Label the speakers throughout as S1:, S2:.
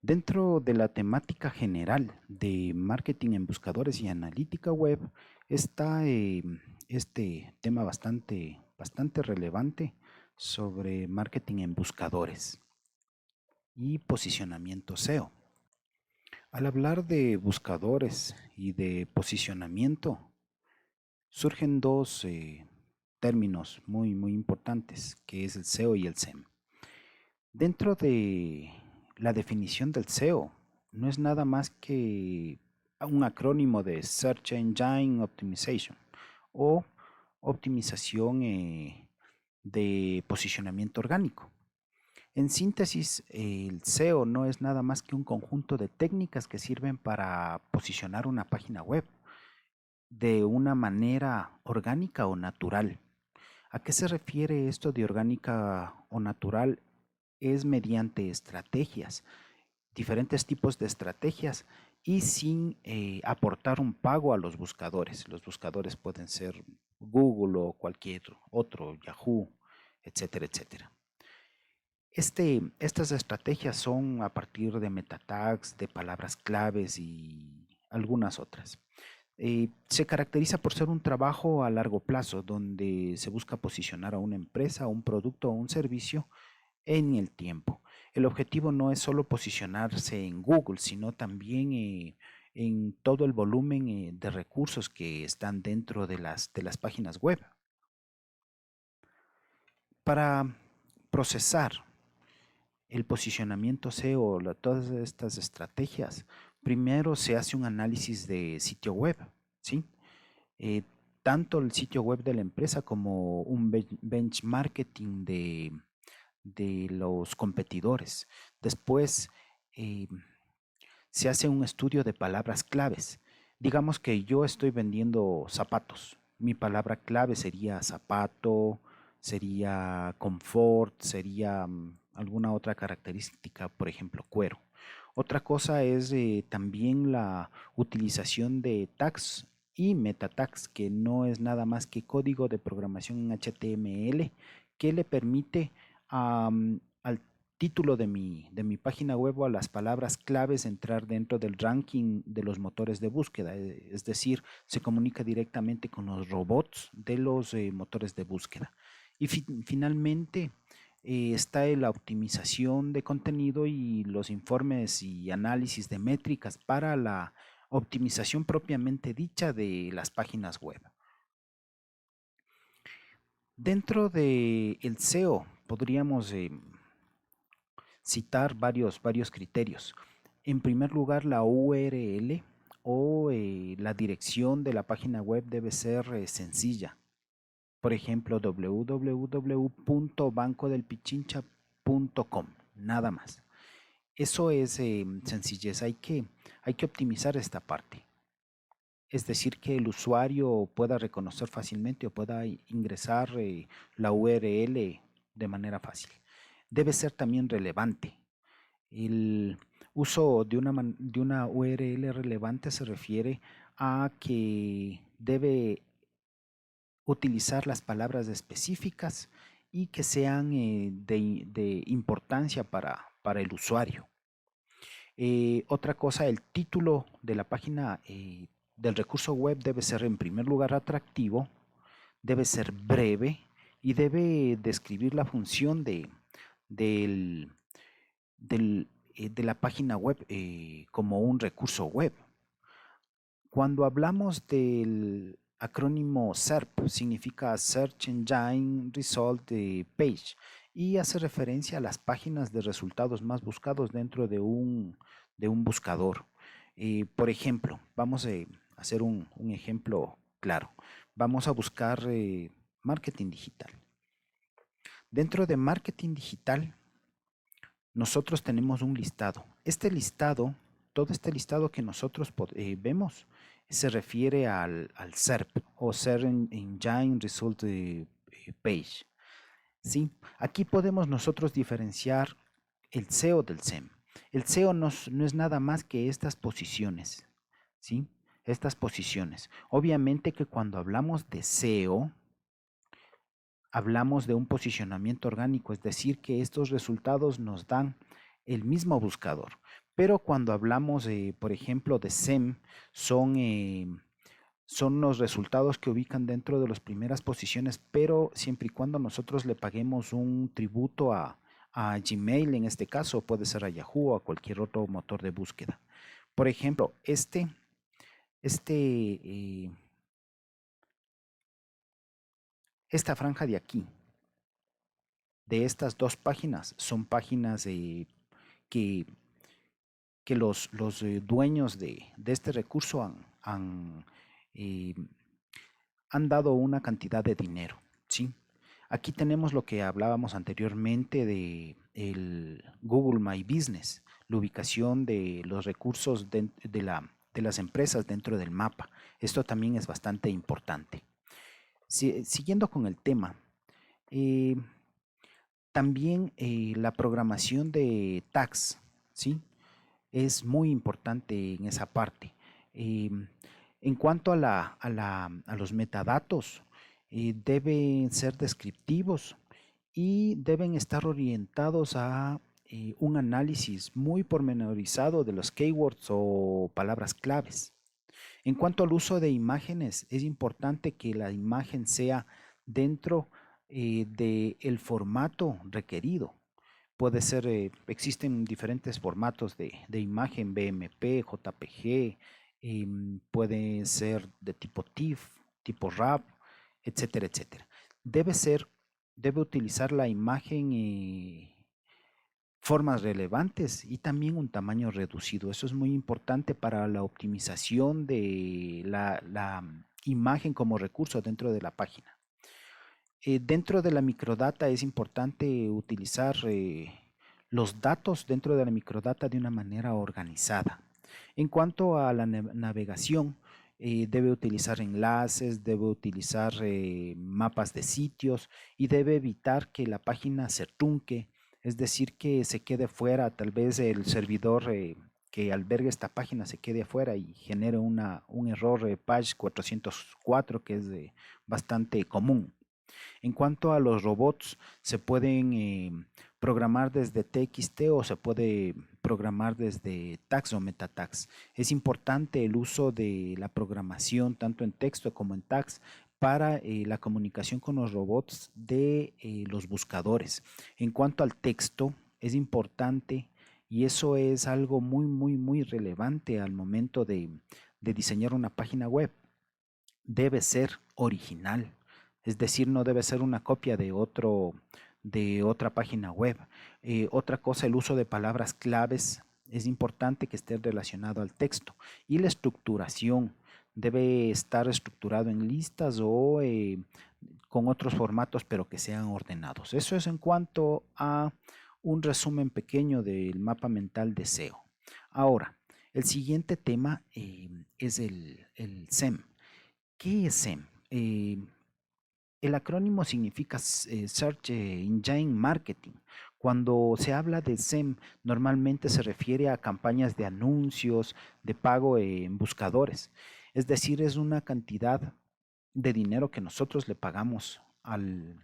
S1: Dentro de la temática general de marketing en buscadores y analítica web está este tema bastante relevante sobre marketing en buscadores y posicionamiento SEO. Al hablar de buscadores y de posicionamiento, surgen dos términos muy importantes, que es el SEO y el SEM. Dentro de la definición del SEO, no es nada más que un acrónimo de Search Engine Optimization o optimización de posicionamiento orgánico. En síntesis, el SEO no es nada más que un conjunto de técnicas que sirven para posicionar una página web de una manera orgánica o natural. ¿A qué se refiere esto de orgánica o natural? Es mediante estrategias, diferentes tipos de estrategias y sin aportar un pago a los buscadores. Los buscadores pueden ser Google o cualquier otro, Yahoo, etcétera, etcétera. Estas estrategias son a partir de meta tags, de palabras claves y algunas otras. Se caracteriza por ser un trabajo a largo plazo donde se busca posicionar a una empresa, un producto o un servicio en el tiempo. El objetivo no es solo posicionarse en Google, sino también en todo el volumen de recursos que están dentro de las páginas web. Para procesar el posicionamiento SEO, todas estas estrategias, primero se hace un análisis de sitio web, ¿sí? Eh, Tanto el sitio web de la empresa como un benchmarking de los competidores. Después se hace un estudio de palabras claves. Digamos que yo estoy vendiendo zapatos. Mi palabra clave sería zapato, sería confort, sería alguna otra característica, por ejemplo, cuero. Otra cosa es también la utilización de tags y meta tags, que no es nada más que código de programación en HTML que le permite al título de mi página web o a las palabras claves entrar dentro del ranking de los motores de búsqueda. Es decir, se comunica directamente con los robots de los motores de búsqueda. Y finalmente está la optimización de contenido y los informes y análisis de métricas para la optimización propiamente dicha de las páginas web. Dentro del SEO podríamos citar varios criterios. En primer lugar, la URL o la dirección de la página web debe ser sencilla. Por ejemplo, www.bancodelpichincha.com, nada más. Eso es sencillez, hay que optimizar esta parte. Es decir, que el usuario pueda reconocer fácilmente o pueda ingresar la URL de manera fácil. Debe ser también relevante. El uso de una URL relevante se refiere a que debe utilizar las palabras específicas y que sean de importancia para el usuario. Otra cosa, el título de la página del recurso web debe ser en primer lugar atractivo, debe ser breve y debe describir la función del, de la página web como un recurso web. Cuando hablamos del acrónimo SERP, significa Search Engine Result Page y hace referencia a las páginas de resultados más buscados dentro de un buscador. Por ejemplo, vamos a hacer un ejemplo claro. Vamos a buscar marketing digital. Dentro de marketing digital, nosotros tenemos un listado. Este listado, todo este listado que nosotros vemos, se refiere al SERP o Search Engine Result Page. ¿Sí? Aquí podemos nosotros diferenciar el SEO del SEM. El SEO no es nada más que estas posiciones, ¿sí? Estas posiciones. Obviamente que cuando hablamos de SEO, hablamos de un posicionamiento orgánico, es decir, que estos resultados nos dan el mismo buscador. Pero cuando hablamos, por ejemplo, de SEM, son, son los resultados que ubican dentro de las primeras posiciones, pero siempre y cuando nosotros le paguemos un tributo a Gmail, en este caso, puede ser a Yahoo o a cualquier otro motor de búsqueda. Por ejemplo, eh, esta franja de aquí, de estas dos páginas, son páginas que, que los dueños de este recurso eh, han dado una cantidad de dinero, ¿sí? Aquí tenemos lo que hablábamos anteriormente de el Google My Business, la ubicación de los recursos de las empresas dentro del mapa. Esto también es bastante importante. Siguiendo con el tema, eh, también la programación de tags, ¿sí? Es muy importante en esa parte. En cuanto a los metadatos, deben ser descriptivos y deben estar orientados a un análisis muy pormenorizado de los keywords o palabras claves. En cuanto al uso de imágenes, es importante que la imagen sea dentro del formato requerido. Puede ser, existen diferentes formatos de imagen, BMP, JPG, puede ser de tipo TIFF, tipo RAW, etcétera, etcétera. Debe ser, debe utilizar la imagen formas relevantes y también un tamaño reducido. Eso es muy importante para la optimización de la imagen como recurso dentro de la página. Dentro de la microdata es importante utilizar los datos dentro de la microdata de una manera organizada. En cuanto a la navegación, debe utilizar enlaces, debe utilizar mapas de sitios y debe evitar que la página se trunque, es decir, que se quede fuera, tal vez el servidor que albergue esta página se quede fuera y genere un error page 404 que es bastante común. En cuanto a los robots, se pueden programar desde TXT o se puede programar desde tags o metatags. Es importante el uso de la programación tanto en texto como en tags para la comunicación con los robots de los buscadores. En cuanto al texto, es importante y eso es algo muy, muy, muy relevante al momento de diseñar una página web. Debe ser original, es decir, no debe ser una copia de otra página web. Otra cosa, el uso de palabras claves es importante que esté relacionado al texto y la estructuración debe estar estructurado en listas o con otros formatos, pero que sean ordenados. Eso es en cuanto a un resumen pequeño del mapa mental de SEO. Ahora, el siguiente tema es el SEM. ¿Qué es SEM? El acrónimo significa Search Engine Marketing. Cuando se habla de SEM, normalmente se refiere a campañas de anuncios, de pago en buscadores. Es decir, es una cantidad de dinero que nosotros le pagamos al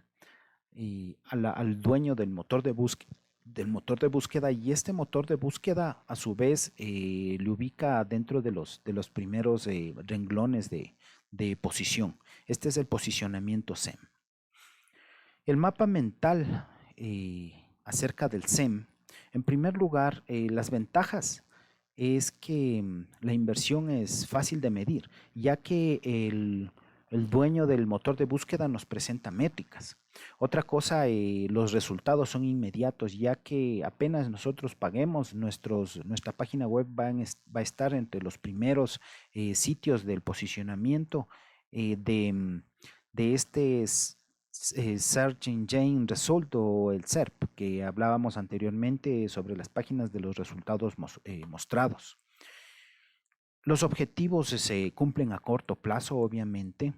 S1: dueño del motor de búsqueda y este motor de búsqueda a su vez le ubica dentro de los primeros renglones de posición. Este es el posicionamiento SEM. El mapa mental acerca del SEM, en primer lugar, las ventajas es que la inversión es fácil de medir, ya que el dueño del motor de búsqueda nos presenta métricas. Otra cosa, los resultados son inmediatos, ya que apenas nosotros paguemos, nuestra página web va a estar entre los primeros sitios del posicionamiento de este Search Engine Result o el SERP que hablábamos anteriormente sobre las páginas de los resultados mostrados. Los objetivos se cumplen a corto plazo, obviamente.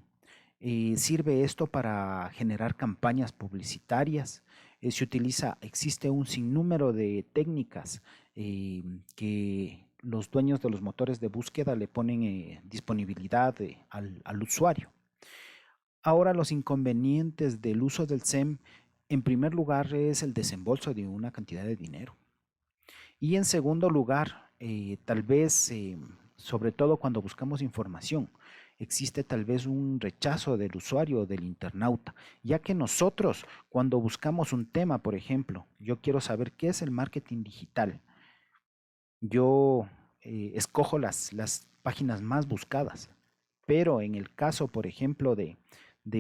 S1: Sirve esto para generar campañas publicitarias. Existe un sinnúmero de técnicas que los dueños de los motores de búsqueda le ponen disponibilidad al usuario. Ahora los inconvenientes del uso del SEM, en primer lugar, es el desembolso de una cantidad de dinero. Y en segundo lugar, tal vez, sobre todo cuando buscamos información, existe tal vez un rechazo del usuario o del internauta, ya que nosotros cuando buscamos un tema, por ejemplo, yo quiero saber qué es el marketing digital, yo escojo las páginas más buscadas, pero en el caso, por ejemplo, de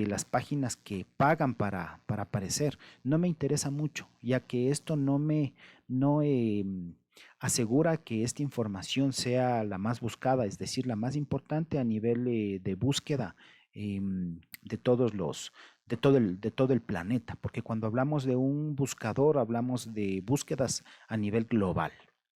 S1: las páginas que pagan para aparecer, no me interesa mucho, ya que esto no asegura que esta información sea la más buscada, es decir, la más importante a nivel de búsqueda de todos de todo el planeta, porque cuando hablamos de un buscador, hablamos de búsquedas a nivel global.